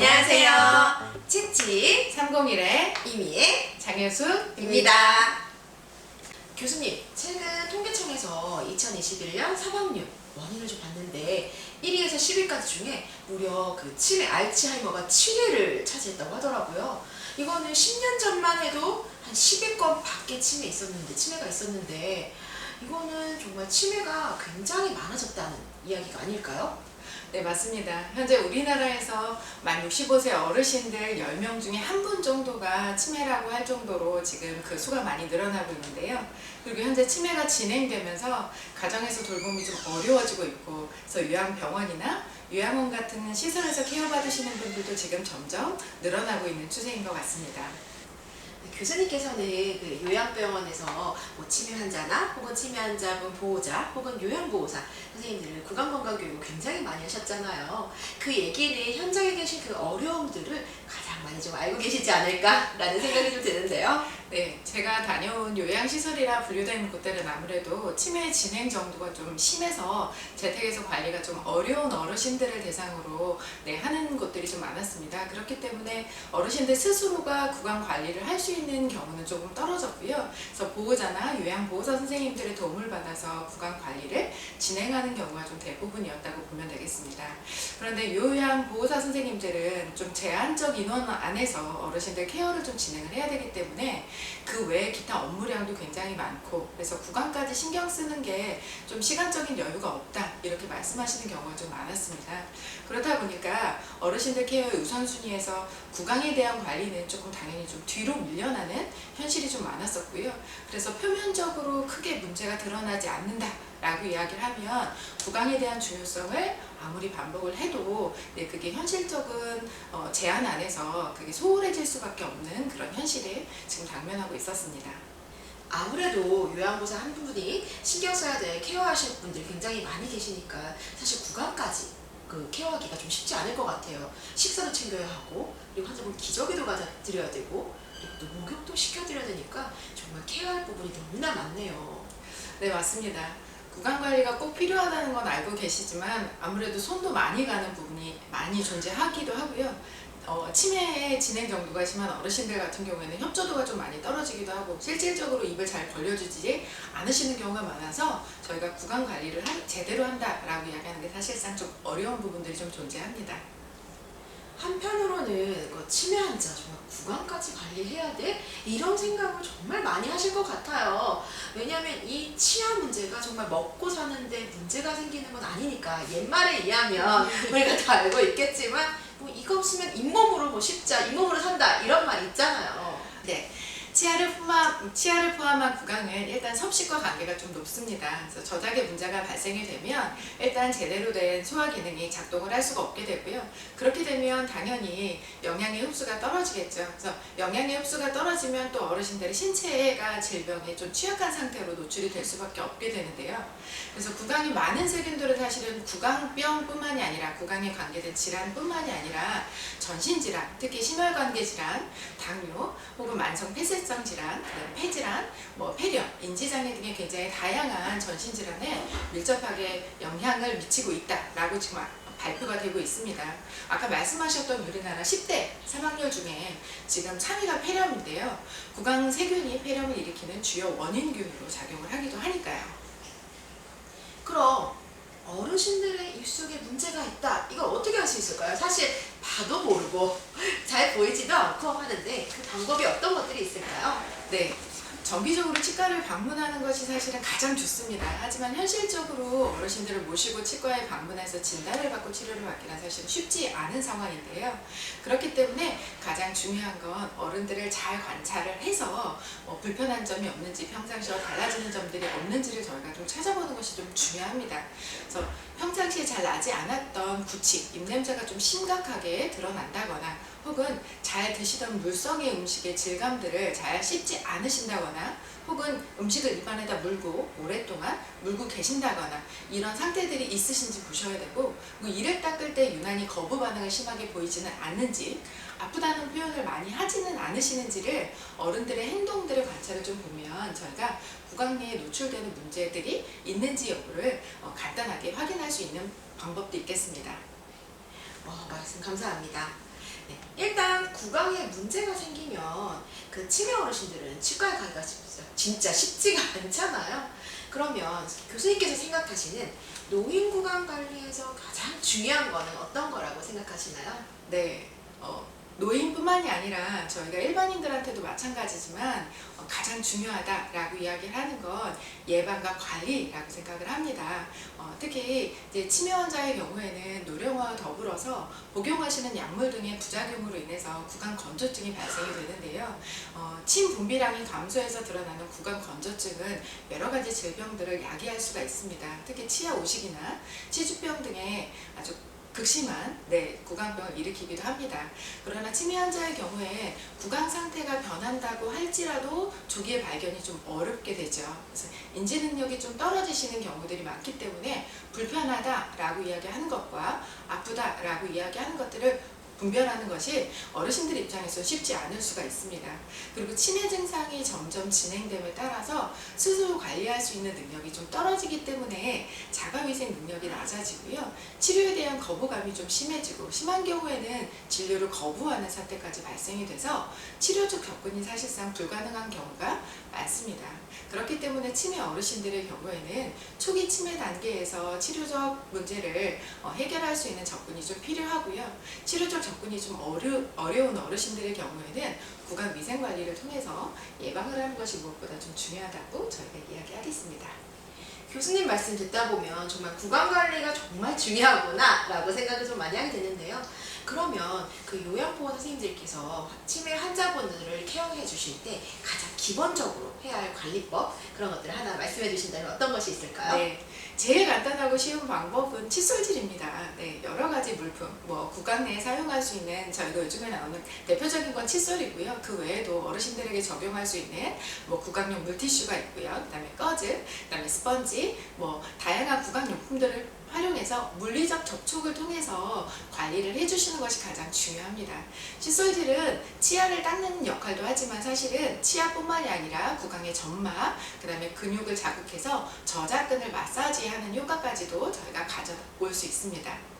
안녕하세요. 채찌 301의 이미의 장효수입니다. 교수님, 최근 통계청에서 2021년 사망률 원인을 좀 봤는데 1위에서 10위까지 중에 무려 그 치매, 알츠하이머가 7위를 차지했다고 하더라고요. 이거는 10년 전만 해도 한 10위권 밖에 치매가 있었는데 이거는 정말 치매가 굉장히 많아졌다는 이야기가 아닐까요? 네, 맞습니다. 현재 우리나라에서 만 65세 어르신들 10명 중에 한 분 정도가 치매라고 할 정도로 지금 그 수가 많이 늘어나고 있는데요. 그리고 현재 치매가 진행되면서 가정에서 돌봄이 좀 어려워지고 있고, 그래서 요양병원이나 요양원 같은 시설에서 케어받으시는 분들도 지금 점점 늘어나고 있는 추세인 것 같습니다. 교수님께서는 그 요양병원에서 뭐 치매 환자나 혹은 치매 환자분 보호자 혹은 요양보호사 선생님들을 구강건강교육을 굉장히 많이 하셨잖아요. 그 얘기는 현장에 계신 그 어려움들을 가장 많이 좀 알고 계시지 않을까라는 생각이 좀 드는데요. 네, 제가 다녀온 요양시설이라 분류되는 곳들은 아무래도 치매 진행 정도가 좀 심해서 재택에서 관리가 좀 어려운 어르신들을 대상으로 하는 곳들이 좀 많았습니다. 그렇기 때문에 어르신들 스스로가 구강 관리를 할 수 있는 경우는 조금 떨어졌고요. 그래서 보호자나 요양보호사 선생님들의 도움을 받아서 구강 관리를 진행하는 경우가 좀 대부분이었다고 보면 되겠습니다. 그런데 요양보호사 선생님들은 좀 제한적 인원 안에서 어르신들 케어를 좀 진행을 해야 되기 때문에 그 외에 기타 업무량도 굉장히 많고, 그래서 구강까지 신경 쓰는 게 좀 시간적인 여유가 없다 이렇게 말씀하시는 경우가 좀 많았습니다. 그렇다 보니까 어르신들 케어의 우선순위에서 구강에 대한 관리는 조금 당연히 좀 뒤로 밀려나는 현실이 좀 많았었고요. 그래서 표면적으로 크게 문제가 드러나지 않는다 라고 이야기를 하면 구강에 대한 중요성을 아무리 반복을 해도 그게 현실적인 제한 안에서 그게 소홀해질 수밖에 없는 그런 현실을 지금 당면하고 있었습니다. 아무래도 요양보호사 한 분이 신경 써야 될 케어하실 분들이 굉장히 많이 계시니까 사실 구강까지 그 케어하기가 좀 쉽지 않을 것 같아요. 식사도 챙겨야 하고, 그리고 환자분 기저귀도 가져 드려야 되고, 그리고 또 목욕도 시켜드려야 되니까 정말 케어할 부분이 너무나 많네요. 네, 맞습니다. 구강 관리가 꼭 필요하다는 건 알고 계시지만 아무래도 손도 많이 가는 부분이 많이 존재하기도 하고요. 치매의 진행 정도가 심한 어르신들 같은 경우에는 협조도가 좀 많이 떨어지기도 하고 실질적으로 입을 잘 벌려주지 않으시는 경우가 많아서 저희가 구강 관리를 제대로 한다라고 이야기하는 게 사실상 좀 어려운 부분들이 좀 존재합니다. 한편으로는 그 치매 환자 정말 구강까지 관리해야 돼? 이런 생각을 정말 많이 하실 것 같아요. 왜냐하면 이 치아 문제가 정말 먹고 사는데 문제가 생기는 건 아니니까. 옛말에 의하면 우리가 다 알고 있겠지만 뭐 이거 없으면 잇몸으로 뭐 쉽자, 잇몸으로 산다 이런 말 있잖아요. 네. 치아를 포함한 구강은 일단 섭식과 관계가 좀 높습니다. 그래서 저작의 문제가 발생이 되면 일단 제대로 된 소화 기능이 작동을 할 수가 없게 되고요. 그렇게 되면 당연히 영양의 흡수가 떨어지겠죠. 그래서 영양의 흡수가 떨어지면 또 어르신들의 신체가 질병에 좀 취약한 상태로 노출이 될 수밖에 없게 되는데요. 그래서 구강이 많은 세균들은 사실은 구강병뿐만이 아니라 구강에 관계된 질환뿐만이 아니라 전신질환, 특히 심혈관계 질환, 당뇨 혹은 만성 폐쇄성 질환, 폐질환, 폐렴, 인지장애 등의 굉장히 다양한 전신질환에 밀접하게 영향을 미치고 있다라고 지금 발표가 되고 있습니다. 아까 말씀하셨던 우리나라 10대 사망률 중에 지금 3위가 폐렴인데요. 구강 세균이 폐렴을 일으키는 주요 원인균으로 작용을 하기도 하니까요. 그럼 어르신들의 입속에 문제가 있다. 이걸 어떻게 할 수 있을까요? 사실 봐도 모르고 잘 보이지도 않고 하는데 그 방법이 어떤 것들이 있을까요? 네. 정기적으로 치과를 방문하는 것이 사실은 가장 좋습니다. 하지만 현실적으로 어르신들을 모시고 치과에 방문해서 진단을 받고 치료를 받기는 사실 쉽지 않은 상황인데요. 그렇기 때문에 가장 중요한 건 어른들을 잘 관찰을 해서 불편한 점이 없는지, 평상시와 달라지는 점들이 없는지를 저희가 좀 찾아보는 것이 좀 중요합니다. 그래서 평상시에 잘 나지 않았던 구취, 입냄새가 좀 심각하게 드러난다거나 혹은 잘 드시던 물성의 음식의 질감들을 잘 씹지 않으신다거나 혹은 음식을 입안에다 물고 오랫동안 물고 계신다거나 이런 상태들이 있으신지 보셔야 되고, 이를 닦을 때 유난히 거부 반응을 심하게 보이지는 않는지, 아프다는 표현을 많이 하지는 않으시는지를 어른들의 행동들을 관찰을 좀 보면 저희가 구강내에 노출되는 문제들이 있는지 여부를 간단하게 확인할 수 있는 방법도 있겠습니다. 말씀 감사합니다. 네, 일단 구강에 문제가 생기면 그 치매 어르신들은 치과에 가기가 진짜 쉽지가 않잖아요. 그러면 교수님께서 생각하시는 노인 구강 관리에서 가장 중요한 거는 어떤 거라고 생각하시나요? 네, 노인뿐만이 아니라 저희가 일반인들한테도 마찬가지지만 가장 중요하다라고 이야기를 하는 건 예방과 관리라고 생각을 합니다. 특히 이제 치매 환자의 경우에는 노령화와 더불어서 복용하시는 약물 등의 부작용으로 인해서 구강 건조증이 발생이 되는데요. 침 분비량이 감소해서 드러나는 구강 건조증은 여러 가지 질병들을 야기할 수가 있습니다. 특히 치아 오식이나 치주병 등의 아주 극심한 구강병을 일으키기도 합니다. 그러나 치매 환자의 경우에 구강 상태가 변한다고 할지라도 조기에 발견이 좀 어렵게 되죠. 그래서 인지 능력이 좀 떨어지시는 경우들이 많기 때문에 불편하다라고 이야기하는 것과 아프다라고 이야기하는 것들을 분별하는 것이 어르신들 입장에서 쉽지 않을 수가 있습니다. 그리고 치매 증상이 점점 진행됨에 따라서 스스로 관리할 수 있는 능력이 좀 떨어지기 때문에 자가위생 능력이 낮아지고요. 치료에 대한 거부감이 좀 심해지고 심한 경우에는 진료를 거부하는 사태까지 발생이 돼서 치료적 접근이 사실상 불가능한 경우가 많습니다. 그렇기 때문에 치매 어르신들의 경우에는 초기 치매 단계에서 치료적 문제를 해결할 수 있는 접근이 좀 필요하고요. 치료적 접근이 좀 어려운 어르신들의 경우에는 구강 위생 관리를 통해서 예방을 하는 것이 무엇보다 좀 중요하다고 저희가 이야기하겠습니다. 교수님 말씀 듣다 보면 정말 구강 관리가 정말 중요하구나 라고 생각을 좀 많이 하게 되는데요. 그러면 그 요양보호 선생님들께서 치매 환자분들을 케어해 주실 때 가장 기본적으로 해야 할 관리법 그런 것들을 하나 말씀해 주신다면 어떤 것이 있을까요? 네, 제일 간단하고 쉬운 방법은 칫솔질입니다. 네, 여러 가지 물품, 구강 내에 사용할 수 있는 저희가 요즘에 나오는 대표적인 건 칫솔이고요. 그 외에도 어르신들에게 적용할 수 있는 구강용 물티슈가 있고요. 그다음에 꺼즈, 그다음에 스펀지, 다양한 구강 용품들을 활용해서 물리적 접촉을 통해서 관리를 해주시는 것이 가장 중요합니다. 칫솔질은 치아를 닦는 역할도 하지만 사실은 치아뿐만이 아니라 구강의 점막, 그 다음에 근육을 자극해서 저작근을 마사지하는 효과까지도 저희가 가져올 수 있습니다.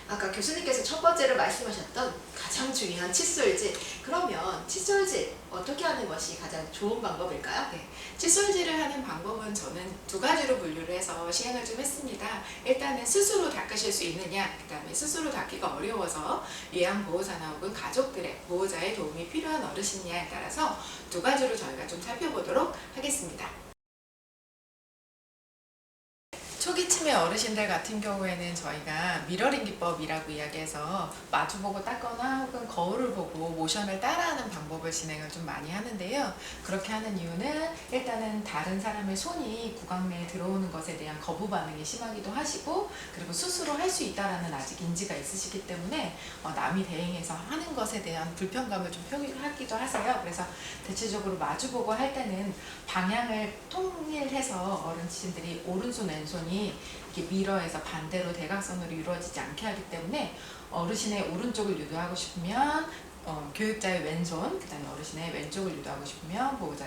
아까 교수님께서 첫 번째로 말씀하셨던 가장 중요한 칫솔질. 그러면 칫솔질 어떻게 하는 것이 가장 좋은 방법일까요? 네, 칫솔질을 하는 방법은 저는 두 가지로 분류를 해서 시행을 좀 했습니다. 일단은 스스로 닦으실 수 있느냐, 그 다음에 스스로 닦기가 어려워서 요양보호사나 혹은 가족들의 보호자의 도움이 필요한 어르신이냐에 따라서 두 가지로 저희가 좀 살펴보도록 하겠습니다. 초기 치매 어르신들 같은 경우에는 저희가 미러링 기법이라고 이야기해서 마주보고 닦거나 혹은 거울을 보고 모션을 따라하는 방법을 진행을 좀 많이 하는데요. 그렇게 하는 이유는 일단은 다른 사람의 손이 구강 내에 들어오는 것에 대한 거부 반응이 심하기도 하시고, 그리고 스스로 할 수 있다라는 아직 인지가 있으시기 때문에 남이 대행해서 하는 것에 대한 불편감을 좀 표기하기도 하세요. 그래서 대체적으로 마주보고 할 때는 방향을 통일해서 어르신들이 오른손 왼손이 이렇게 미러에서 반대로 대각선으로 이루어지지 않게 하기 때문에 어르신의 오른쪽을 유도하고 싶으면 교육자의 왼손, 그 다음에 어르신의 왼쪽을 유도하고 싶으면 보호자,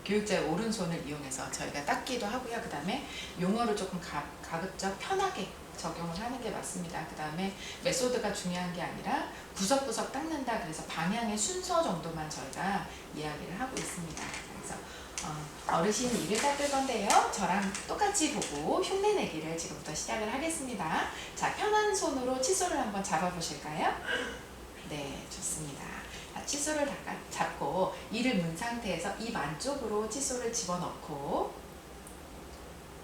교육자의 오른손을 이용해서 저희가 닦기도 하고요. 그 다음에 용어를 조금 가급적 편하게 적용을 하는 게 맞습니다. 그 다음에 메소드가 중요한 게 아니라 구석구석 닦는다, 그래서 방향의 순서 정도만 저희가 이야기를 하고 있습니다. 그래서 어르신이 이를 닦을 건데요. 저랑 똑같이 보고 흉내내기를 지금부터 시작을 하겠습니다. 자, 편한 손으로 칫솔을 한번 잡아보실까요? 네, 좋습니다. 칫솔을 잡고 이를 문 상태에서 입 안쪽으로 칫솔을 집어넣고,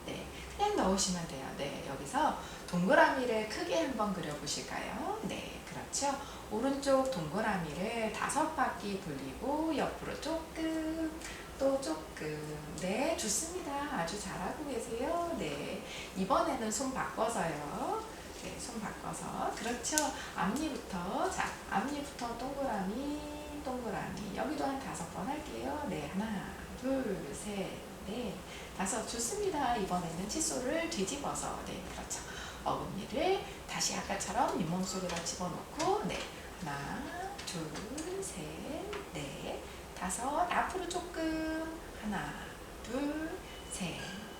네, 그냥 넣으시면 돼요. 네, 여기서 동그라미를 크게 한번 그려보실까요? 네, 그렇죠. 오른쪽 동그라미를 5바퀴 돌리고 옆으로 조금, 또 조금. 네, 좋습니다. 아주 잘하고 계세요. 네, 이번에는 손 바꿔서요. 네, 손 바꿔서. 그렇죠. 앞니부터, 자, 앞니부터 동그라미, 동그라미. 여기도 한 5번 할게요. 네, 하나, 둘, 셋, 넷, 5. 좋습니다. 이번에는 칫솔을 뒤집어서, 네, 그렇죠. 어금니를 다시 아까처럼 잇몸 속에다 집어넣고, 네, 하나, 둘, 셋, 넷, 5. 앞으로 조금. 하나, 둘, 셋,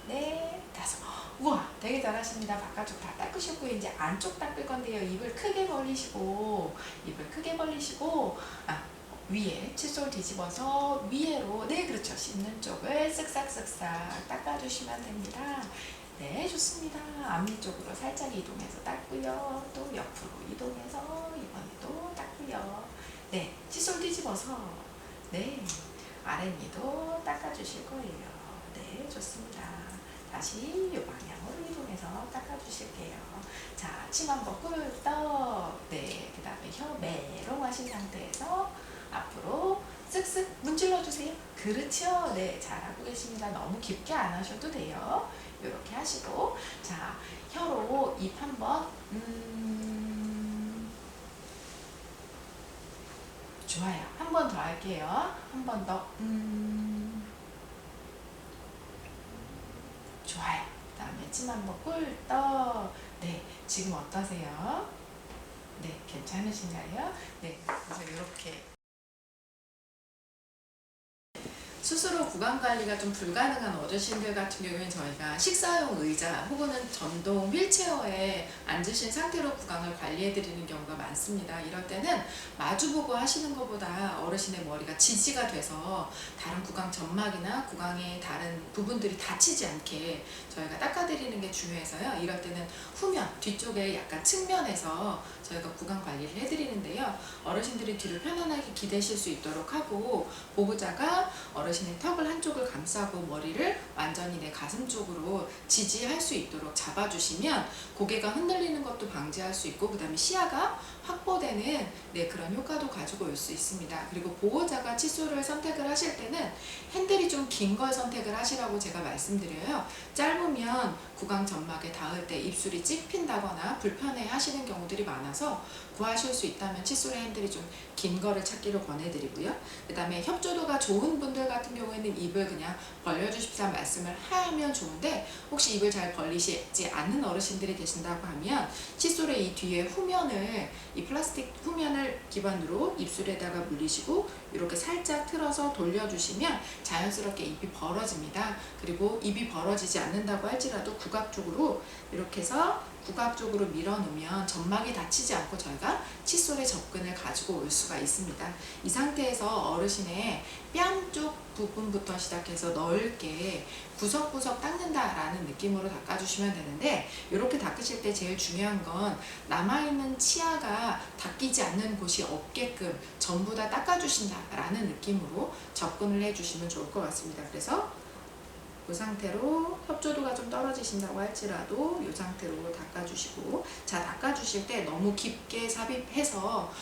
넷, 5. 우와, 되게 잘하십니다. 바깥쪽 다 닦으셨고 이제 안쪽 닦을 건데요. 입을 크게 벌리시고 위에 칫솔 뒤집어서 위로 네 그렇죠. 씹는 쪽을 쓱싹쓱싹 닦아주시면 됩니다. 네 좋습니다. 앞니 쪽으로 살짝 이동해서 닦고요. 또 옆으로 이동해서 이번에도 닦고요. 네 칫솔 뒤집어서 네 아랫니도 닦아주실 거예요. 네 좋습니다. 다시 이 방향으로 이동해서 닦아주실게요. 자, 침 한번 꿀떡. 네, 그 다음에 혀 메롱하신 상태에서 앞으로 쓱쓱 문질러 주세요. 그렇죠. 네, 잘하고 계십니다. 너무 깊게 안 하셔도 돼요. 이렇게 하시고, 자, 혀로 입 한번 좋아요. 한 번 더 할게요. 한 번 더 좋아요. 그 다음에 침 한번 꿀떡. 네, 지금 어떠세요? 네, 괜찮으신가요? 네, 그래서 이렇게 스스로 구강 관리가 좀 불가능한 어르신들 같은 경우에는 저희가 식사용 의자 혹은 전동 휠체어에 앉으신 상태로 구강을 관리해 드리는 경우가 많습니다. 이럴 때는 마주보고 하시는 것보다 어르신의 머리가 지지가 돼서 다른 구강 점막이나 구강의 다른 부분들이 다치지 않게 저희가 닦아드리는 게 중요해서요. 이럴 때는 후면, 뒤쪽에 약간 측면에서 저희가 구강 관리를 해드리는데요. 어르신들이 뒤를 편안하게 기대실 수 있도록 하고 보호자가 어르신의 턱을 한쪽을 감싸고 머리를 완전히 내 가슴 쪽으로 지지할 수 있도록 잡아주시면 고개가 흔들리는 것도 방지할 수 있고 그 다음에 시야가 확보되는 그런 효과도 가지고 올 수 있습니다. 그리고 보호자가 칫솔을 선택을 하실 때는 핸들이 좀 긴 걸 선택을 하시라고 제가 말씀드려요. 짧으면 구강 점막에 닿을 때 입술이 찝힌다거나 불편해 하시는 경우들이 많아서 구하실 수 있다면 칫솔의 핸들이 좀 긴 거를 찾기를 권해드리고요. 그 다음에 협조도가 좋은 분들 같은 경우에는 입을 그냥 벌려주십사 말씀을 하면 좋은데 혹시 입을 잘 벌리시지 않는 어르신들이 계신다고 하면 칫솔의 이 뒤에 후면을 이 플라스틱 후면을 기반으로 입술에다가 물리시고 이렇게 살짝 틀어서 돌려주시면 자연스럽게 입이 벌어집니다. 그리고 입이 벌어지지 않는다고 할지라도 구각 쪽으로 이렇게 해서 구각 쪽으로 밀어놓으면 점막이 다치지 않고 저희가 칫솔의 접근을 가지고 올 수가 있습니다. 이 상태에서 어르신의 뺨 쪽 부분부터 시작해서 넓게 구석구석 닦는다라는 느낌으로 닦아주시면 되는데 이렇게 닦으실 때 제일 중요한 건 남아있는 치아가 닦이지 않는 곳이 없게끔 전부 다 닦아주신다라는 느낌으로 접근을 해주시면 좋을 것 같습니다. 그래서 이 상태로 협조도가 좀 떨어지신다고 할지라도 이 상태로 닦아주시고 자 닦아주실 때 너무 깊게 삽입해서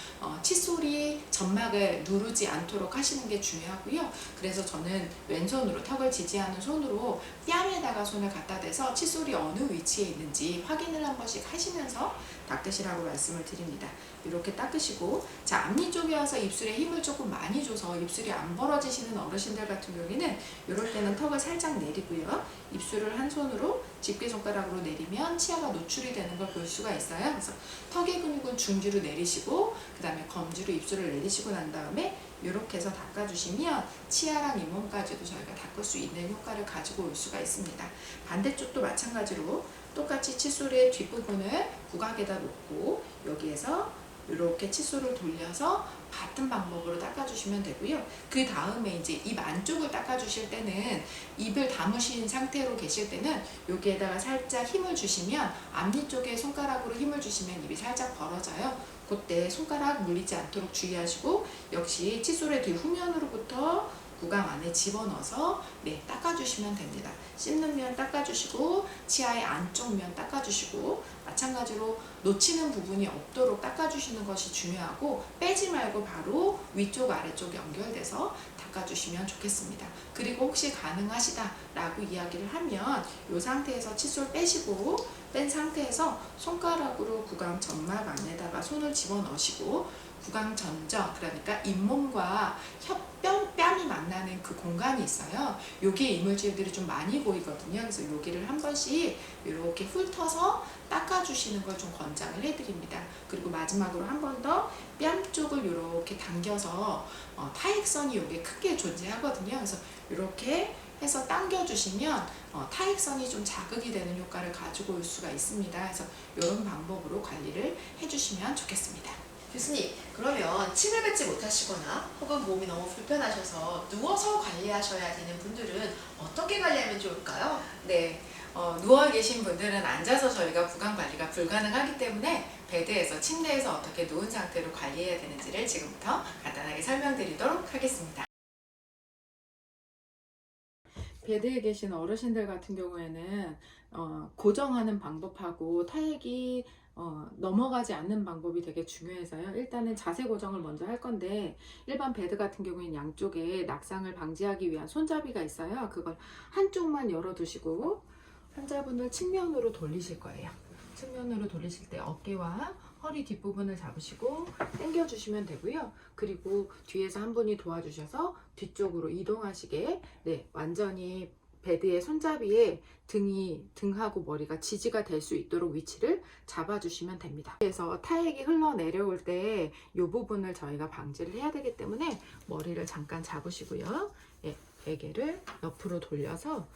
칫솔이 점막을 누르지 않도록 하시는 게 중요하고요. 그래서 저는 왼손으로 턱을 지지하는 손으로 뺨에다가 손을 갖다 대서 칫솔이 어느 위치에 있는지 확인을 한 번씩 하시면서 닦으시라고 말씀을 드립니다. 이렇게 닦으시고 자 앞니 쪽에 와서 입술에 힘을 조금 많이 줘서 입술이 안 벌어지시는 어르신들 같은 경우에는 이럴 때는 턱을 살짝 내리고요. 입술을 한 손으로 집게손가락으로 내리면 치아가 노출이 되는 걸 볼 수가 있어요. 그래서 턱의 근육은 중지로 내리시고 그 다음에 검지로 입술을 내리시고 난 다음에 이렇게 해서 닦아주시면 치아랑 잇몸까지도 저희가 닦을 수 있는 효과를 가지고 올 수가 있습니다. 반대쪽도 마찬가지로 똑같이 칫솔의 뒷부분을 구각에다 놓고 여기에서 이렇게 칫솔을 돌려서 같은 방법으로 닦아주시면 되고요. 그 다음에 이제 입 안쪽을 닦아주실 때는 입을 다무신 상태로 계실 때는 여기에다가 살짝 힘을 주시면 앞니 쪽에 손가락으로 힘을 주시면 입이 살짝 벌어져요. 그때 손가락 물리지 않도록 주의하시고 역시 칫솔의 뒤 후면으로부터 구강 안에 집어넣어서 닦아주시면 됩니다. 씹는 면 닦아주시고 치아의 안쪽 면 닦아주시고 마찬가지로 놓치는 부분이 없도록 닦아주시는 것이 중요하고 빼지 말고 바로 위쪽 아래쪽 연결돼서 닦아주시면 좋겠습니다. 그리고 혹시 가능하시다 라고 이야기를 하면 이 상태에서 칫솔 빼시고 뺀 상태에서 손가락으로 구강 점막 안에다가 손을 집어넣으시고 구강 전정, 그러니까 잇몸과 뺨이 만나는 그 공간이 있어요. 여기에 이물질들이 좀 많이 보이거든요. 그래서 여기를 한 번씩 이렇게 훑어서 닦아주시는 걸 좀 권장을 해드립니다. 그리고 마지막으로 한 번 더 뺨 쪽을 이렇게 당겨서 타액선이 여기에 크게 존재하거든요. 그래서 이렇게 해서 당겨주시면 타액선이 좀 자극이 되는 효과를 가지고 올 수가 있습니다. 그래서 이런 방법으로 관리를 해주시면 좋겠습니다. 교수님, 그러면 침을 뱉지 못하시거나 혹은 몸이 너무 불편하셔서 누워서 관리하셔야 되는 분들은 어떻게 관리하면 좋을까요? 네, 누워 계신 분들은 앉아서 저희가 구강 관리가 불가능하기 때문에 베드에서 침대에서 어떻게 누운 상태로 관리해야 되는지를 지금부터 간단하게 설명드리도록 하겠습니다. 베드에 계신 어르신들 같은 경우에는 고정하는 방법하고 타액이 넘어가지 않는 방법이 되게 중요해서요. 일단은 자세 고정을 먼저 할 건데, 일반 베드 같은 경우에는 양쪽에 낙상을 방지하기 위한 손잡이가 있어요. 그걸 한쪽만 열어두시고 환자분을 측면으로 돌리실 거예요. 측면으로 돌리실 때 어깨와 허리 뒷부분을 잡으시고 당겨주시면 되고요. 그리고 뒤에서 한 분이 도와주셔서 뒤쪽으로 이동하시게, 네, 완전히 베드의 손잡이에 등하고 머리가 지지가 될 수 있도록 위치를 잡아주시면 됩니다. 그래서 타액이 흘러내려올 때 이 부분을 저희가 방지를 해야 되기 때문에 머리를 잠깐 잡으시고요. 예, 베개를 옆으로 돌려서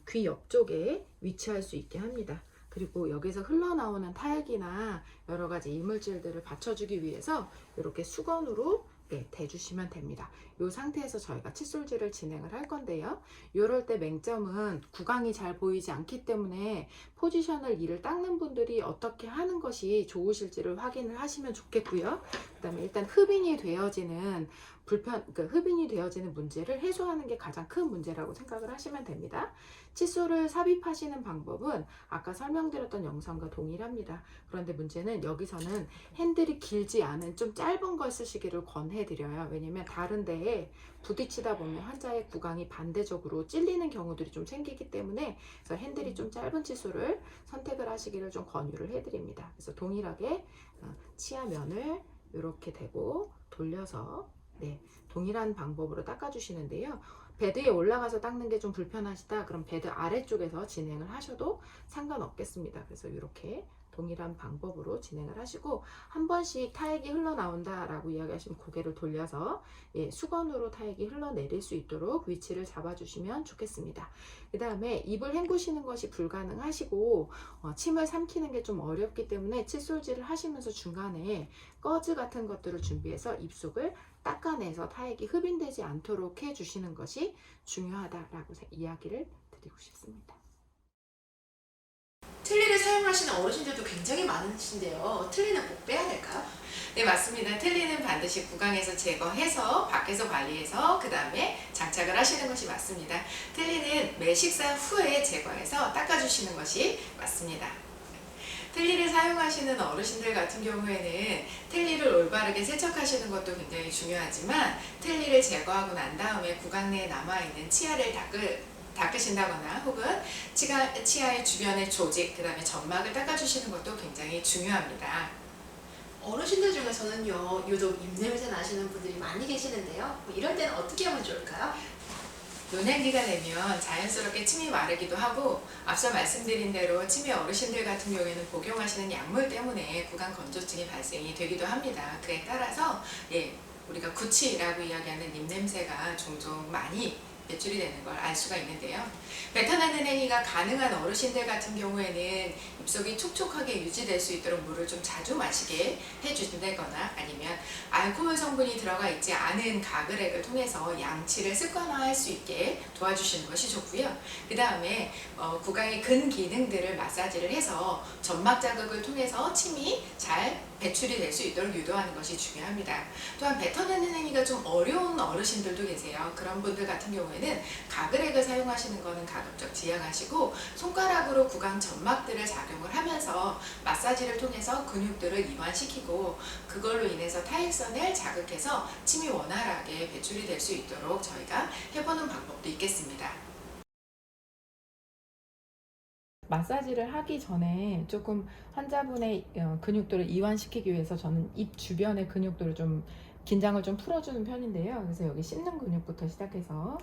귀 옆쪽에 위치할 수 있게 합니다. 그리고 여기서 흘러나오는 타액이나 여러 가지 이물질들을 받쳐주기 위해서 이렇게 수건으로 대주시면 됩니다. 이 상태에서 저희가 칫솔질을 진행을 할 건데요. 이럴 때 맹점은 구강이 잘 보이지 않기 때문에 포지션을 이를 닦는 분들이 어떻게 하는 것이 좋으실지를 확인을 하시면 좋겠고요. 그 다음에 일단 흡인이 되어지는 흡인이 되어지는 문제를 해소하는 게 가장 큰 문제라고 생각을 하시면 됩니다. 칫솔을 삽입하시는 방법은 아까 설명드렸던 영상과 동일합니다. 그런데 문제는 여기서는 핸들이 길지 않은 좀 짧은 걸 쓰시기를 권해드려요. 왜냐면 다른 데에 부딪히다 보면 환자의 구강이 반대적으로 찔리는 경우들이 좀 생기기 때문에, 그래서 핸들이 좀 짧은 칫솔을 선택을 하시기를 좀 권유를 해드립니다. 그래서 동일하게 치아면을 이렇게 대고 돌려서 동일한 방법으로 닦아주시는데요. 베드에 올라가서 닦는 게 좀 불편하시다, 그럼 베드 아래쪽에서 진행을 하셔도 상관없겠습니다. 그래서 이렇게 동일한 방법으로 진행을 하시고, 한 번씩 타액이 흘러나온다 라고 이야기하시면 고개를 돌려서 수건으로 타액이 흘러내릴 수 있도록 위치를 잡아주시면 좋겠습니다. 그 다음에 입을 헹구시는 것이 불가능하시고 침을 삼키는 게 좀 어렵기 때문에 칫솔질을 하시면서 중간에 꺼즈 같은 것들을 준비해서 입속을 닦아내서 타액이 흡인되지 않도록 해주시는 것이 중요하다라고 이야기를 드리고 싶습니다. 틀니를 사용하시는 어르신들도 굉장히 많으신데요. 틀니는 꼭 빼야 될까요? 네, 맞습니다. 틀니는 반드시 구강에서 제거해서 밖에서 관리해서 그 다음에 장착을 하시는 것이 맞습니다. 틀니는 매 식사 후에 제거해서 닦아주시는 것이 맞습니다. 틀니를 사용하시는 어르신들 같은 경우에는 틀니를 올바르게 세척하시는 것도 굉장히 중요하지만, 틀니를 제거하고 난 다음에 구강 내에 남아있는 치아를 닦으신다거나 혹은 치아의 주변의 조직, 그 다음에 점막을 닦아주시는 것도 굉장히 중요합니다. 어르신들 중에서는요, 유독 입냄새 나시는 분들이 많이 계시는데요. 이럴 때는 어떻게 하면 좋을까요? 노년기가 되면 자연스럽게 침이 마르기도 하고, 앞서 말씀드린 대로 치매 어르신들 같은 경우에는 복용하시는 약물 때문에 구강 건조증이 발생이 되기도 합니다. 그에 따라서 우리가 구취라고 이야기하는 입냄새가 종종 많이 배출이 되는 걸 알 수가 있는데요. 뱉어내는 행위가 가능한 어르신들 같은 경우에는 입속이 촉촉하게 유지될 수 있도록 물을 좀 자주 마시게 해주신다거나, 아니면 알코올 성분이 들어가 있지 않은 가글액을 통해서 양치를 습관화할 수 있게 도와주시는 것이 좋고요. 그 다음에 구강의 근 기능들을 마사지를 해서 점막 자극을 통해서 침이 잘 배출이 될 수 있도록 유도하는 것이 중요합니다. 또한 뱉어내는 행위가 좀 어려운 어르신들도 계세요. 그런 분들 같은 경우에는 가글액을 사용하시는 것은 가급적 지양하시고, 손가락으로 구강 점막들을 작용을 하면서 마사지를 통해서 근육들을 이완시키고, 그걸로 인해서 타액선을 자극해서 침이 원활하게 배출이 될 수 있도록 저희가 해보는 방법도 있겠습니다. 마사지를 하기 전에 조금 환자분의 근육들을 이완시키기 위해서 저는 입 주변의 근육들을 좀 긴장을 좀 풀어주는 편인데요. 그래서 여기 씹는 근육부터 시작해서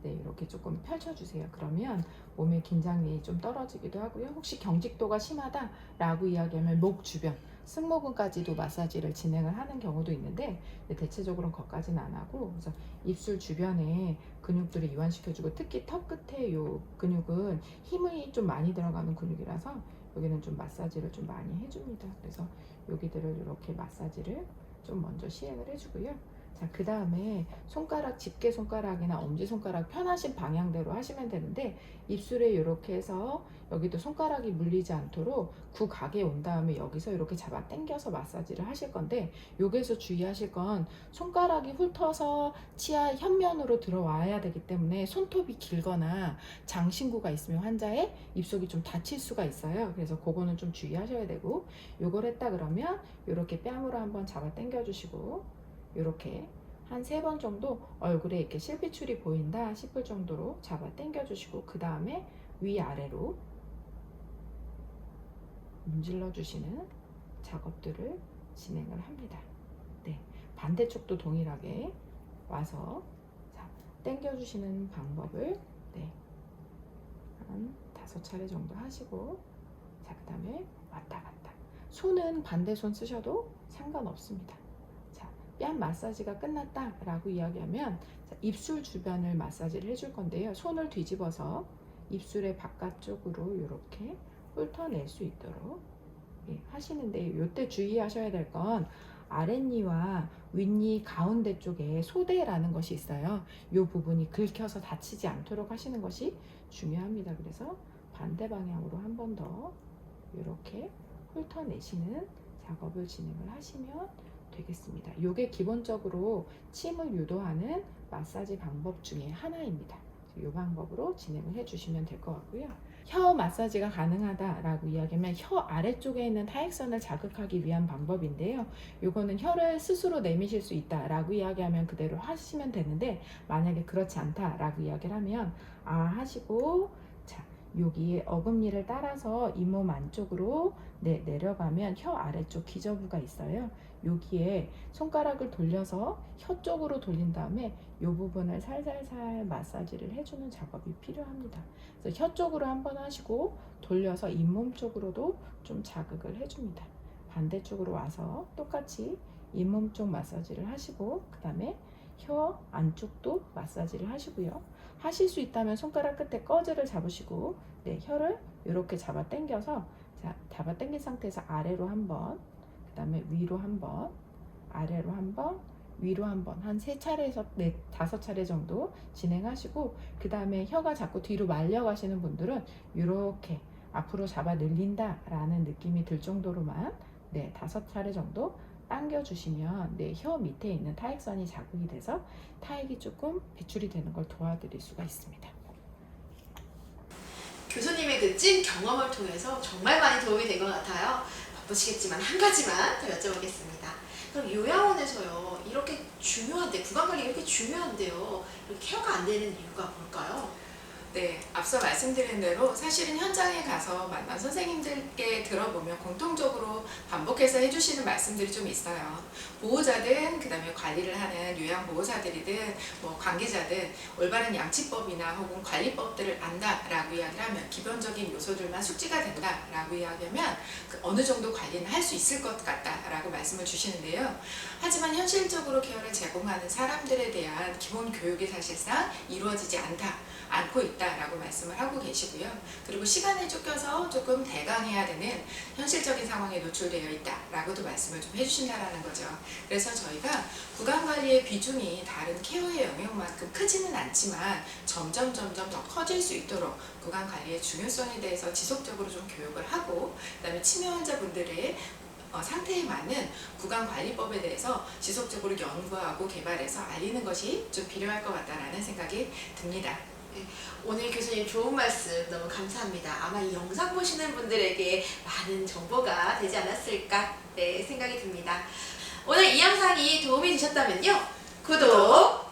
이렇게 조금 펼쳐주세요. 그러면 몸의 긴장이 좀 떨어지기도 하고요. 혹시 경직도가 심하다라고 이야기하면 목 주변, 승모근까지도 마사지를 진행을 하는 경우도 있는데 대체적으로는 거기까지는 안 하고 그래서 입술 주변에 근육들을 이완시켜주고 특히 턱 끝에 요 근육은 힘이 좀 많이 들어가는 근육이라서 여기는 좀 마사지를 좀 많이 해줍니다. 그래서 여기들을 이렇게 마사지를 좀 먼저 시행을 해주고요. 자, 그 다음에 손가락, 집게 손가락이나 엄지 손가락 편하신 방향대로 하시면 되는데 입술에 이렇게 해서 여기도 손가락이 물리지 않도록 구각에 온 다음에 여기서 이렇게 잡아 당겨서 마사지를 하실 건데 여기서 주의하실 건 손가락이 훑어서 치아 현면으로 들어와야 되기 때문에 손톱이 길거나 장신구가 있으면 환자의 입속이 좀 다칠 수가 있어요. 그래서 그거는 좀 주의하셔야 되고 요걸 했다 그러면 이렇게 뺨으로 한번 잡아 당겨 주시고 이렇게 한 3번 정도 얼굴에 이렇게 실핏줄이 보인다 싶을 정도로 잡아 당겨 주시고 그 다음에 위아래로 문질러 주시는 작업들을 진행을 합니다. 네, 반대쪽도 동일하게 와서 자, 당겨 주시는 방법을 한 5차례 정도 하시고 자, 그 다음에 왔다 갔다. 손은 반대 손 쓰셔도 상관없습니다. 뺨 마사지가 끝났다 라고 이야기하면 입술 주변을 마사지를 해줄 건데요. 손을 뒤집어서 입술의 바깥쪽으로 이렇게 훑어낼 수 있도록 하시는데 이때 주의하셔야 될 건 아랫니와 윗니 가운데 쪽에 소대라는 것이 있어요. 이 부분이 긁혀서 다치지 않도록 하시는 것이 중요합니다. 그래서 반대 방향으로 한 번 더 이렇게 훑어내시는 작업을 진행을 하시면 되겠습니다. 이게 기본적으로 침을 유도하는 마사지 방법 중에 하나입니다. 이 방법으로 진행을 해주시면 될 것 같고요. 혀 마사지가 가능하다라고 이야기하면 혀 아래쪽에 있는 타액선을 자극하기 위한 방법인데요. 이거는 혀를 스스로 내미실 수 있다라고 이야기하면 그대로 하시면 되는데 만약에 그렇지 않다라고 이야기를 하면 하시고 자 여기에 어금니를 따라서 잇몸 안쪽으로 내려가면 혀 아래쪽 기저부가 있어요. 여기에 손가락을 돌려서 혀 쪽으로 돌린 다음에 이 부분을 살살살 마사지를 해주는 작업이 필요합니다. 그래서 혀 쪽으로 한번 하시고 돌려서 잇몸 쪽으로도 좀 자극을 해줍니다. 반대쪽으로 와서 똑같이 잇몸 쪽 마사지를 하시고 그 다음에 혀 안쪽도 마사지를 하시고요. 하실 수 있다면 손가락 끝에 꺼즈를 잡으시고 혀를 이렇게 잡아 당겨서 잡아 당긴 상태에서 아래로 한번 그 다음에 위로 한번 아래로 한번 위로 한번 한 3차례에서 5차례 정도 진행하시고 그 다음에 혀가 자꾸 뒤로 말려가시는 분들은 이렇게 앞으로 잡아 늘린다 라는 느낌이 들 정도로만 5차례 정도 당겨주시면 혀 밑에 있는 타액선이 자극이 돼서 타액이 조금 배출이 되는 걸 도와드릴 수가 있습니다. 교수님의 그 찐 경험을 통해서 정말 많이 도움이 된 것 같아요. 바쁘시겠지만 한 가지만 더 여쭤보겠습니다. 그럼 요양원에서요 이렇게 중요한데 구강관리가 이렇게 중요한데요 이렇게 케어가 안 되는 이유가 뭘까요? 네, 앞서 말씀드린 대로 사실은 현장에 가서 만난 선생님들께 들어보면 공통적으로 반복해서 해주시는 말씀들이 좀 있어요. 보호자든 그다음에 관리를 하는 요양보호사들이든 뭐 관계자든 올바른 양치법이나 혹은 관리법들을 안다라고 이야기를 하면 기본적인 요소들만 숙지가 된다라고 이야기하면 어느 정도 관리는 할 수 있을 것 같다라고 말씀을 주시는데요. 하지만 현실적으로 케어를 제공하는 사람들에 대한 기본 교육이 사실상 이루어지지 않고 있다라고 말씀을 하고 계시고요. 그리고 시간에 쫓겨서 조금 대강해야 되는 현실적인 상황에 노출되어 있다라고도 말씀을 좀 해주신다라는 거죠. 그래서 저희가 구강관리의 비중이 다른 케어의 영역만큼 크지는 않지만 점점 더 커질 수 있도록 구강관리의 중요성에 대해서 지속적으로 좀 교육을 하고 그다음에 치매 환자분들의 상태에 맞는 구강관리법에 대해서 지속적으로 연구하고 개발해서 알리는 것이 좀 필요할 것 같다라는 생각이 듭니다. 오늘 교수님 좋은 말씀 너무 감사합니다. 아마 이 영상 보시는 분들에게 많은 정보가 되지 않았을까 생각이 듭니다. 오늘 이 영상이 도움이 되셨다면요 구독,